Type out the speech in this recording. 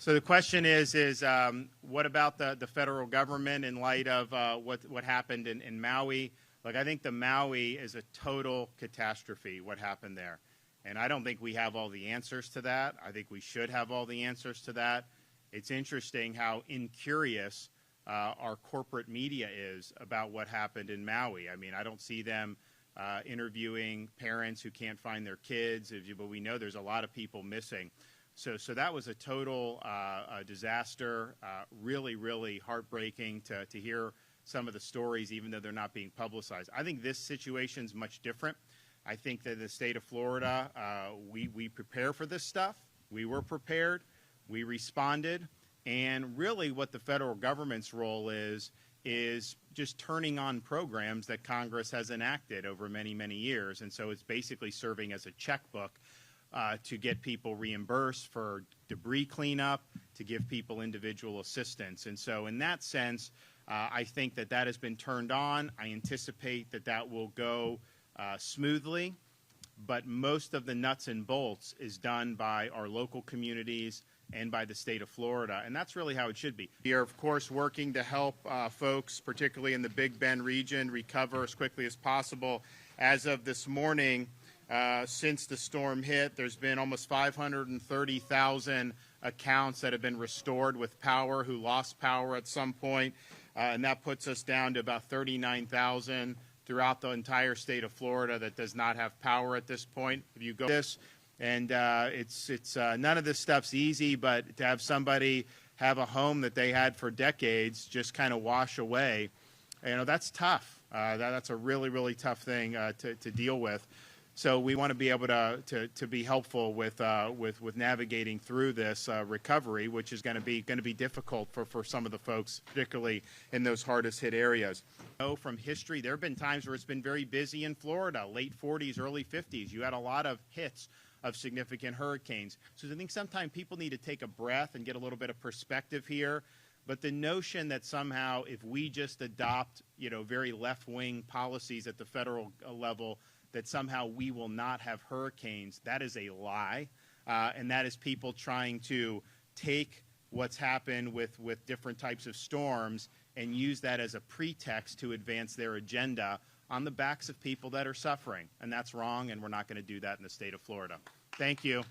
So the question is what about the federal government in light of what happened in Maui? Look, I think the Maui is a total catastrophe, what happened there. And I don't think we have all the answers to that. I think we should have all the answers to that. It's interesting how incurious our corporate media is about what happened in Maui. I mean, I don't see them interviewing parents who can't find their kids, but we know there's a lot of people missing. So that was a total disaster, really, really heartbreaking to hear some of the stories, even though they're not being publicized. I think this situation is much different. I think that the state of Florida, we prepare for this stuff. We were prepared. We responded. And really what the federal government's role is just turning on programs that Congress has enacted over many, many years. And so it's basically serving as a checkbook to get people reimbursed for debris cleanup, to give people individual assistance. And so in that sense, I think that has been turned on. I anticipate that will go smoothly, but most of the nuts and bolts is done by our local communities and by the state of Florida, and that's really how it should be. We are, of course, working to help folks, particularly in the Big Bend region, recover as quickly as possible. As of this morning, since the storm hit, there's been almost 530,000 accounts that have been restored with power, who lost power at some point, and that puts us down to about 39,000 throughout the entire state of Florida that does not have power at this point. If you go this, and it's none of this stuff's easy, but to have somebody have a home that they had for decades just kind of wash away, that's tough. That's a really, really tough thing to deal with. So we want to be able to be helpful with navigating through this recovery, which is going to be difficult for some of the folks, particularly in those hardest hit areas. From history, there have been times where it's been very busy in Florida, late 40s, early 50s. You had a lot of hits of significant hurricanes. So I think sometimes people need to take a breath and get a little bit of perspective here. But the notion that somehow if we just adopt, very left-wing policies at the federal level, that somehow we will not have hurricanes, that is a lie. And that is people trying to take what's happened with different types of storms and use that as a pretext to advance their agenda on the backs of people that are suffering. And that's wrong, and we're not going to do that in the state of Florida. Thank you.